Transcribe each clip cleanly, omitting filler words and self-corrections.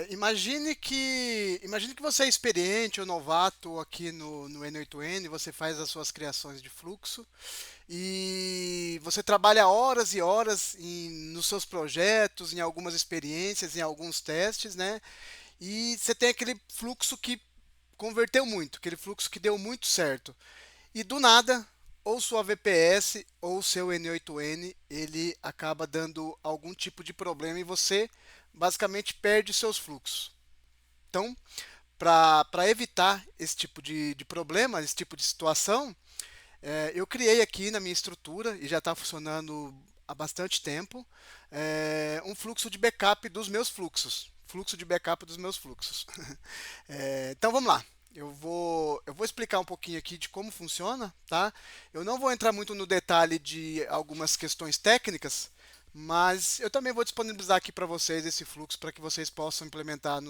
Imagine que você é experiente ou novato aqui no N8N, você faz as suas criações de fluxo e você trabalha horas e horas nos seus projetos, em algumas experiências, em alguns testes, né? E você tem aquele fluxo que converteu muito, aquele fluxo que deu muito certo. E do nada, ou sua VPS ou seu N8N, ele acaba dando algum tipo de problema e você basicamente perde seus fluxos. Então, para evitar esse tipo de problema, esse tipo de situação, eu criei aqui na minha estrutura, e já está funcionando há bastante tempo, um fluxo de backup dos meus fluxos. Fluxo de backup dos meus fluxos. Então vamos lá. Eu vou explicar um pouquinho aqui de como funciona, tá? Eu não vou entrar muito no detalhe de algumas questões técnicas, mas eu também vou disponibilizar aqui para vocês esse fluxo para que vocês possam implementar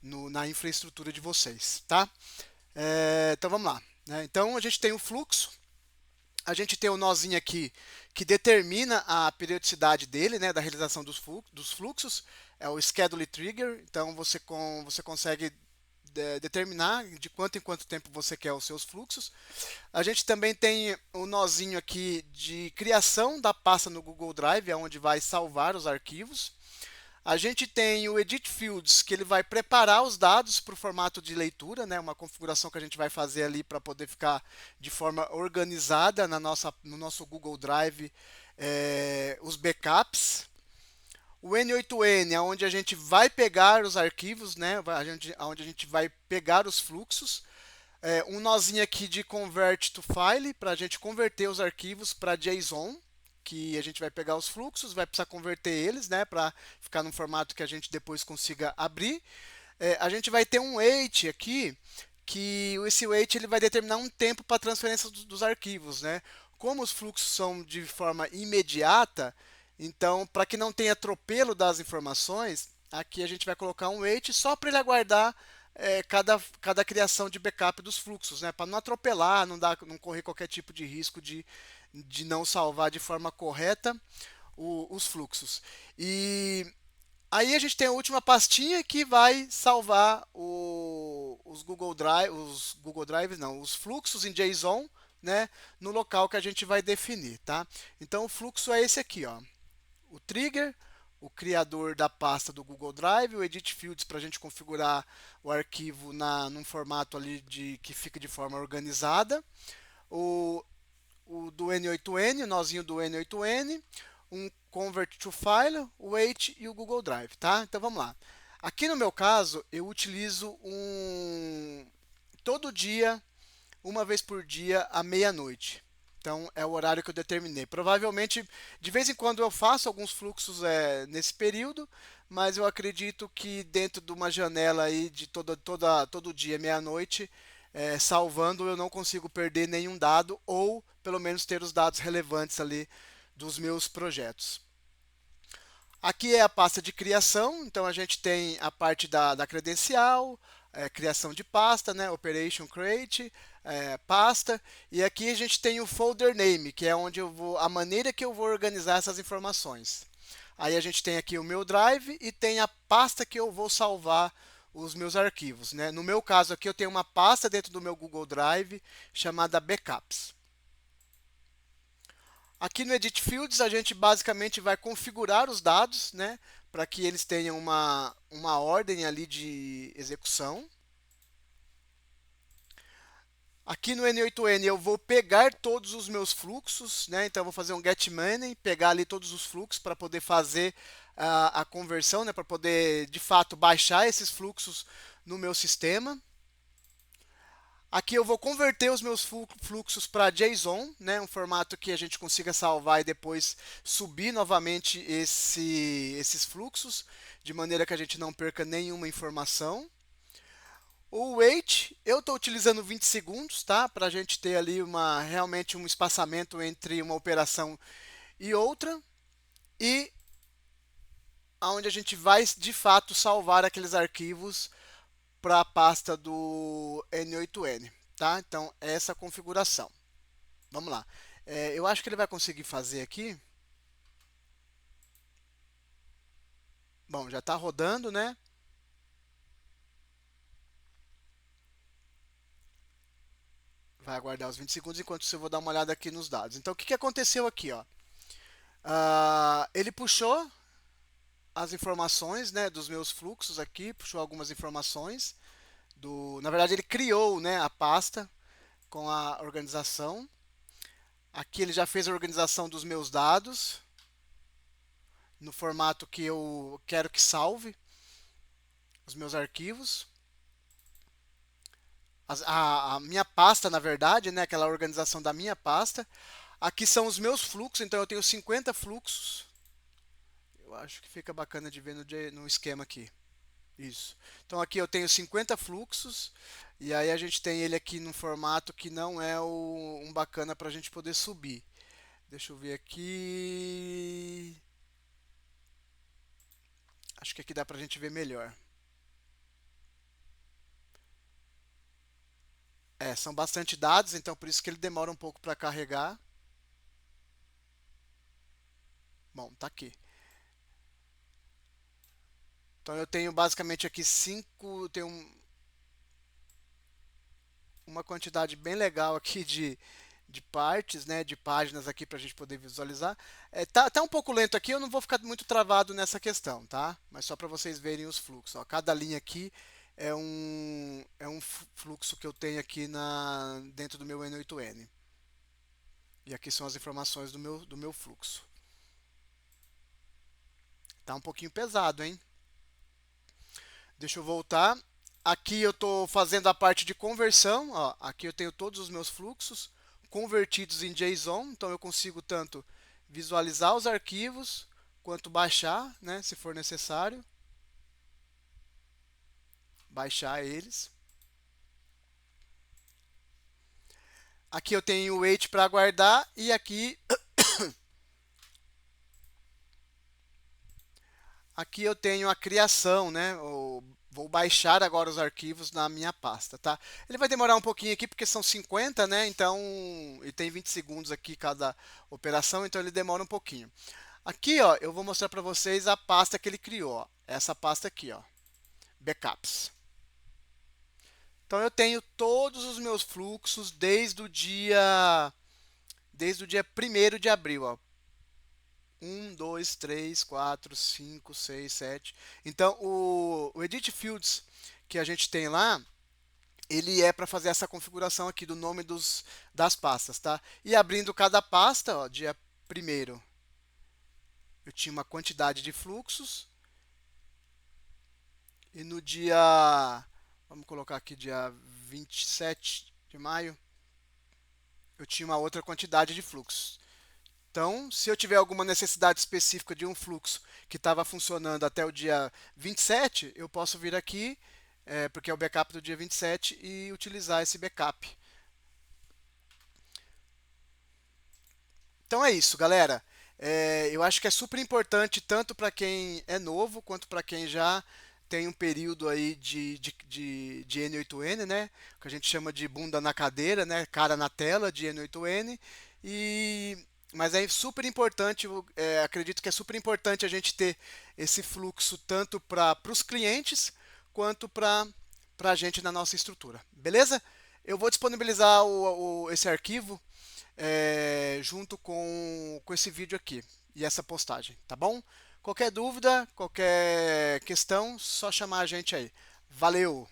na infraestrutura de vocês, tá? Então vamos lá, né? Então a gente tem o fluxo, a gente tem o nozinho aqui que determina a periodicidade dele, né, da realização dos fluxos, é o schedule trigger. Então você consegue determinar de quanto em quanto tempo você quer os seus fluxos. A gente também tem o nozinho aqui de criação da pasta no Google Drive, onde vai salvar os arquivos. A gente tem o Edit Fields, que ele vai preparar os dados para o formato de leitura, né? Uma configuração que a gente vai fazer ali para poder ficar de forma organizada no nosso Google Drive, os backups. O N8N é onde a gente vai pegar os arquivos, né? Onde a gente vai pegar os fluxos. Um nozinho aqui de Convert to File, para a gente converter os arquivos para JSON, que a gente vai pegar os fluxos, vai precisar converter eles, né, para ficar num formato que a gente depois consiga abrir. A gente vai ter um wait aqui, que esse wait ele vai determinar um tempo para transferência dos arquivos, né? Como os fluxos são de forma imediata, então para que não tenha atropelo das informações, aqui a gente vai colocar um wait só para ele aguardar cada criação de backup dos fluxos, né? Para não atropelar, não correr qualquer tipo de risco de não salvar de forma correta os fluxos. E aí a gente tem a última pastinha que vai salvar os Google Drives, não, os fluxos em JSON, né, no local que a gente vai definir, tá? Então o fluxo é esse aqui, ó. O trigger, o criador da pasta do Google Drive, o Edit Fields para a gente configurar o arquivo num formato ali que fica de forma organizada, o, o do N8N, o nozinho do N8N, um Convert to File, o Wait e o Google Drive, tá? Então vamos lá. Aqui no meu caso, eu utilizo todo dia, uma vez por dia, à meia-noite. Então é o horário que eu determinei. Provavelmente, de vez em quando eu faço alguns fluxos nesse período, mas eu acredito que dentro de uma janela aí de todo dia, meia-noite, salvando, eu não consigo perder nenhum dado ou pelo menos ter os dados relevantes ali dos meus projetos. Aqui é a pasta de criação, então a gente tem a parte da credencial, criação de pasta, né? Operation Create, pasta, e aqui a gente tem o folder name, que é onde a maneira que eu vou organizar essas informações. Aí a gente tem aqui o meu drive e tem a pasta que eu vou salvar os meus arquivos, né? No meu caso aqui eu tenho uma pasta dentro do meu Google Drive chamada Backups. Aqui no Edit Fields a gente basicamente vai configurar os dados, né, para que eles tenham uma ordem ali de execução. Aqui no N8N eu vou pegar todos os meus fluxos, né, então eu vou fazer um get money, pegar ali todos os fluxos para poder fazer a conversão, né, para poder de fato baixar esses fluxos no meu sistema. Aqui eu vou converter os meus fluxos para JSON, né, um formato que a gente consiga salvar e depois subir novamente esses fluxos, de maneira que a gente não perca nenhuma informação. O wait, eu estou utilizando 20 segundos, tá? Para a gente ter ali realmente um espaçamento entre uma operação e outra. E onde a gente vai de fato salvar aqueles arquivos para a pasta do N8N, tá? Então, essa configuração. Vamos lá. Eu acho que ele vai conseguir fazer aqui. Bom, já está rodando, né? Vai aguardar os 20 segundos enquanto eu vou dar uma olhada aqui nos dados. Então, o que que aconteceu aqui, ó? Ele puxou as informações, né, dos meus fluxos aqui, puxou algumas informações na verdade, ele criou, né, a pasta com a organização. Aqui ele já fez a organização dos meus dados no formato que eu quero que salve os meus arquivos. A minha pasta, na verdade, né, aquela organização da minha pasta. Aqui são os meus fluxos, então eu tenho 50 fluxos. Eu acho que fica bacana de ver no esquema aqui. Isso. Então aqui eu tenho 50 fluxos e aí a gente tem ele aqui num formato que não é um bacana para a gente poder subir. Deixa eu ver aqui. Acho que aqui dá para a gente ver melhor. São bastante dados, então por isso que ele demora um pouco para carregar. Bom, tá aqui. Então eu tenho basicamente aqui tenho uma quantidade bem legal aqui de partes, né, de páginas aqui para a gente poder visualizar. Tá um pouco lento aqui, eu não vou ficar muito travado nessa questão, tá? Mas só para vocês verem os fluxos. Ó. Cada linha aqui é um fluxo que eu tenho aqui dentro do meu N8N. E aqui são as informações do meu fluxo. Tá um pouquinho pesado, hein? Deixa eu voltar. Aqui eu estou fazendo a parte de conversão. Ó. Aqui eu tenho todos os meus fluxos convertidos em JSON. Então eu consigo tanto visualizar os arquivos quanto baixar, né, se for necessário. Baixar eles. Aqui eu tenho o wait para guardar e aqui eu tenho a criação, né? Vou baixar agora os arquivos na minha pasta, tá? Ele vai demorar um pouquinho aqui porque são 50, né? Então, e tem 20 segundos aqui cada operação, então ele demora um pouquinho. Aqui, ó, eu vou mostrar para vocês a pasta que ele criou, ó. Essa pasta aqui, ó, backups. Então eu tenho todos os meus fluxos desde o dia 1º de abril, ó. 1, 2, 3, 4, 5, 6, 7. Então, o Edit Fields que a gente tem lá, ele é para fazer essa configuração aqui do nome das pastas, tá? E abrindo cada pasta, ó, dia 1º, eu tinha uma quantidade de fluxos. E no dia, vamos colocar aqui dia 27 de maio, eu tinha uma outra quantidade de fluxos. Então, se eu tiver alguma necessidade específica de um fluxo que estava funcionando até o dia 27, eu posso vir aqui, porque é o backup do dia 27, e utilizar esse backup. Então é isso, galera. Eu acho que é super importante tanto para quem é novo quanto para quem já tem um período aí de N8N, né? O que a gente chama de bunda na cadeira, né? Cara na tela de N8N. Mas é super importante, acredito que é super importante a gente ter esse fluxo tanto para os clientes quanto para a gente na nossa estrutura. Beleza? Eu vou disponibilizar esse arquivo junto com esse vídeo aqui e essa postagem, tá bom? Qualquer dúvida, qualquer questão, só chamar a gente aí. Valeu!